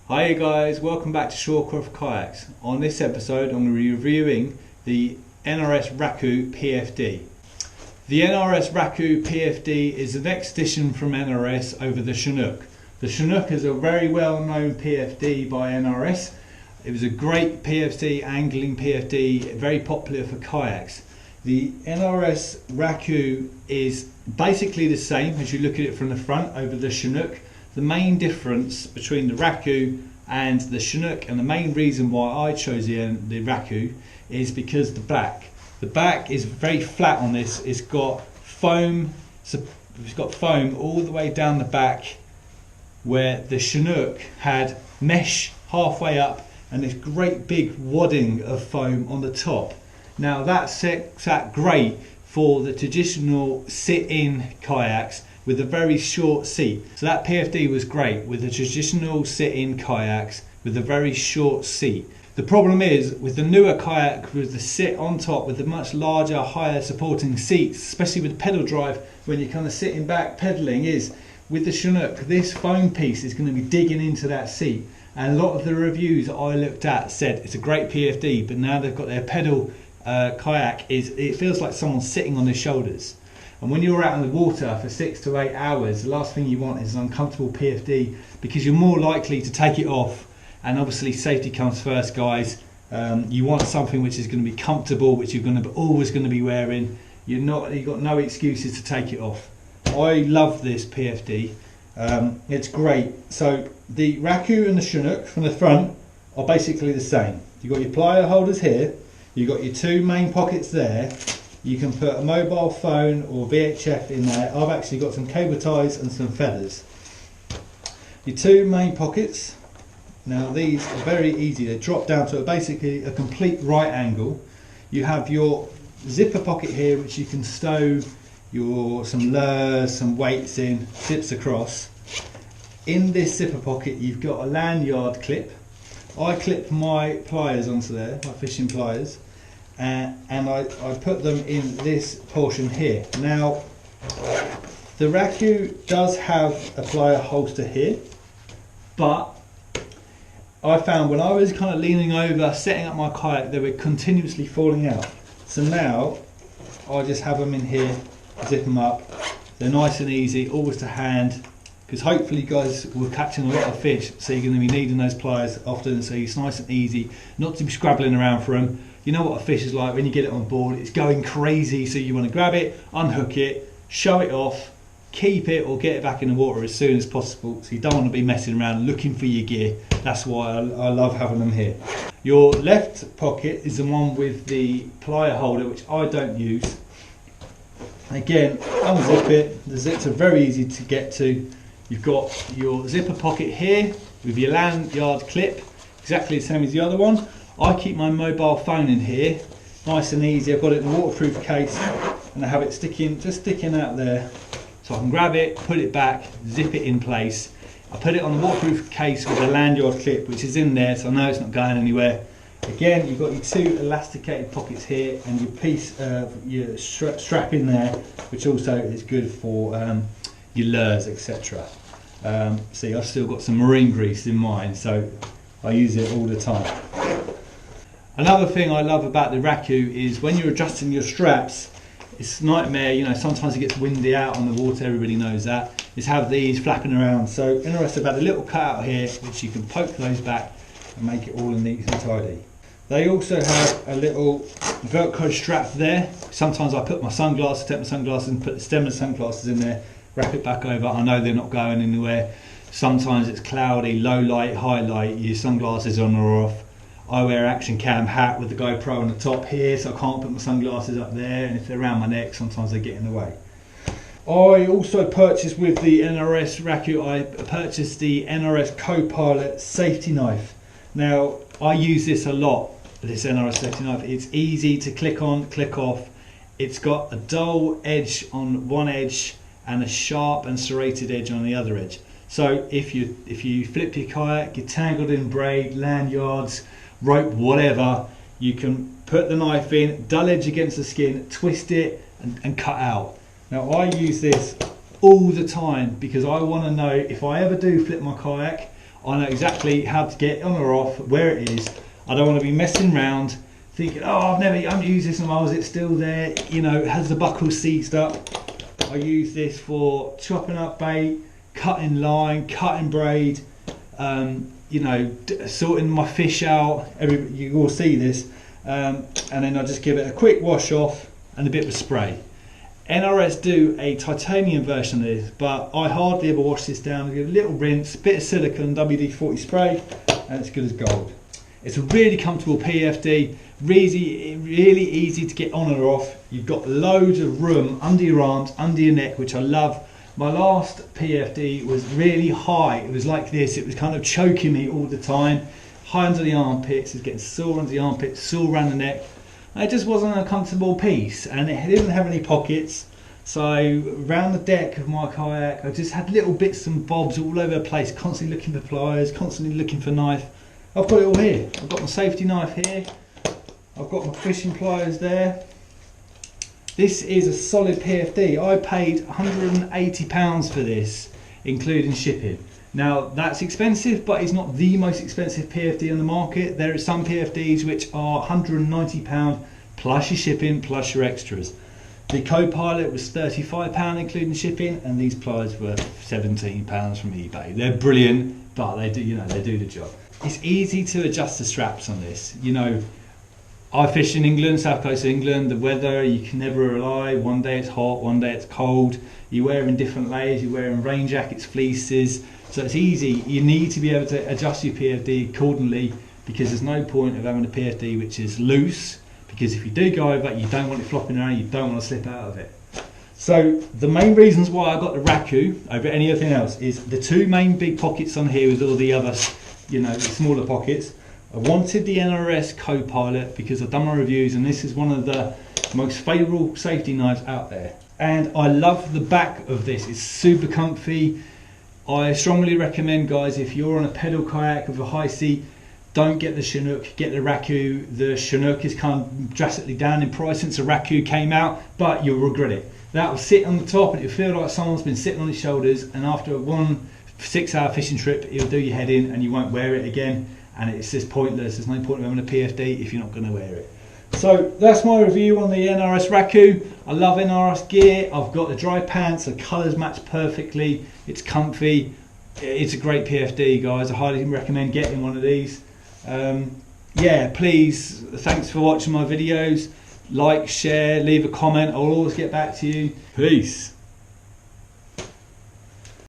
Hi guys, welcome back to Shorecroft Kayaks. On this episode I'm going to be reviewing the NRS Raku PFD. The NRS Raku PFD is the next edition from NRS over the Chinook. The Chinook is a very well known PFD by NRS. It was a great PFD, angling PFD, very popular for kayaks. The NRS Raku is basically the same as you look at it from the front over the Chinook. The main difference between the Raku and the Chinook, and the main reason why I chose the Raku, is because the back is very flat on this. It's got foam. It's got foam all the way down the back, where the Chinook had mesh halfway up and this great big wadding of foam on the top. Now that sat great for the traditional sit-in kayaks with a very short seat. So that PFD was great with the traditional sit-in kayaks with a very short seat. The problem is with the newer kayak with the sit on top with the much larger, higher supporting seats, especially with the pedal drive when you're kind of sitting back pedaling, is with the Chinook, this foam piece is going to be digging into that seat. And a lot of the reviews that I looked at said it's a great PFD, but now they've got their pedal kayak, it feels like someone's sitting on their shoulders. And when you're out in the water for 6 to 8 hours, the last thing you want is an uncomfortable PFD, because you're more likely to take it off. And obviously safety comes first, guys. You want something which is going to be comfortable, which you're always going to be wearing. You've got no excuses to take it off. I love this PFD. It's great. So the Raku and the Chinook from the front are basically the same. You've got your plier holders here. You've got your two main pockets there. You can put a mobile phone or VHF in there. I've actually got some cable ties and some feathers. Your two main pockets. Now these are very easy. They drop down to basically a complete right angle. You have your zipper pocket here, which you can stow some lures, some weights in, zips across. In this zipper pocket you've got a lanyard clip. I clip my pliers onto there, my fishing pliers, and I put them in this portion here. Now the Raku does have a plier holster here, but I found when I was kind of leaning over setting up my kayak, they were continuously falling out. So now I just have them in here, zip them up. They're nice and easy, always to hand, because hopefully you guys were catching a lot of fish, so you're going to be needing those pliers often, so it's nice and easy not to be scrabbling around for them. You know what a fish is like when you get it on board, it's going crazy, so you want to grab it, unhook it, show it off, keep it or get it back in the water as soon as possible, so you don't want to be messing around looking for your gear. That's why I love having them here. Your left pocket is the one with the plier holder, which I don't use. Again, unzip it. The zips are very easy to get to. You've got your zipper pocket here with your lanyard clip, exactly the same as the other one. I keep my mobile phone in here, nice and easy. I've got it in a waterproof case and I have it just sticking out there, so I can grab it, put it back, zip it in place. I put it on the waterproof case with a lanyard clip, which is in there, so I know it's not going anywhere. Again, you've got your two elasticated pockets here and your piece of your strap in there, which also is good for your lures, etc. See, I've still got some marine grease in mine, so I use it all the time. Another thing I love about the Raku is when you're adjusting your straps, it's a nightmare, you know, sometimes it gets windy out on the water, everybody knows that, is have these flapping around. So NRS have had a little cutout here which you can poke those back and make it all neat and tidy. They also have a little Velcro strap there. Sometimes I put my sunglasses, take my sunglasses and put the stem of the sunglasses in there, wrap it back over. I know they're not going anywhere. Sometimes it's cloudy, low light, high light, your sunglasses on or off. I wear action cam hat with the GoPro on the top here, so I can't put my sunglasses up there, and if they're around my neck sometimes they get in the way. I also purchased with the NRS Raku, I purchased the NRS Co-Pilot safety knife. Now I use this a lot, this NRS safety knife. It's easy to click on, click off. It's got a dull edge on one edge and a sharp and serrated edge on the other edge. So if you flip your kayak, you're tangled in braid, lanyards, rope, whatever, you can put the knife in, dull edge against the skin, twist it and cut out. Now I use this all the time because I want to know if I ever do flip my kayak, I know exactly how to get on or off, where it is. I don't want to be messing around thinking, oh, I haven't used this in a while, is it still there? You know, has the buckle seized up? I use this for chopping up bait, cutting line, cutting braid, you know, sorting my fish out. You will see this, and then I just give it a quick wash off and a bit of spray. NRS do a titanium version of this, but I hardly ever wash this down. I give a little rinse, bit of silicone, WD-40 spray, and it's good as gold. It's a really comfortable PFD, really easy to get on or off. You've got loads of room under your arms, under your neck, which I love. My last PFD was really high. It was like this. It was kind of choking me all the time. High under the armpits, it's getting sore under the armpits, sore around the neck. It just wasn't a comfortable piece, and it didn't have any pockets. So around the deck of my kayak, I just had little bits and bobs all over the place, constantly looking for pliers, constantly looking for knife. I've got it all here. I've got my safety knife here. I've got my fishing pliers there. This is a solid PFD. I paid £180 for this, including shipping. Now that's expensive, but it's not the most expensive PFD on the market. There are some PFDs which are £190 plus your shipping, plus your extras. The Co-Pilot was £35 including shipping, and these pliers were £17 from eBay. They're brilliant, but they do, you know, they do the job. It's easy to adjust the straps on this. You know, I fish in England, south coast of England. The weather, you can never rely. One day it's hot, one day it's cold. You're wearing different layers. You're wearing rain jackets, fleeces. So it's easy. You need to be able to adjust your PFD accordingly, because there's no point of having a PFD which is loose, because if you do go over, you don't want it flopping around, you don't want to slip out of it. So the main reasons why I got the Raku over anything else is the two main big pockets on here with all the other, you know, the smaller pockets. I wanted the NRS Co-Pilot because I've done my reviews, and this is one of the most favourable safety knives out there. And I love the back of this. It's super comfy. I strongly recommend, guys, if you're on a pedal kayak with a high seat, don't get the Chinook, get the Raku. The Chinook has come drastically down in price since the Raku came out, but you'll regret it. That will sit on the top and it'll feel like someone's been sitting on his shoulders, and after one 6-hour fishing trip, it'll do your head in and you won't wear it again, and it's just pointless. There's no point in having a PFD if you're not going to wear it. So that's my review on the NRS Raku. I love NRS gear. I've got the dry pants, the colours match perfectly, it's comfy, it's a great PFD, guys. I highly recommend getting one of these. Yeah, please, thanks for watching my videos. Like, share, leave a comment, I'll always get back to you. Peace.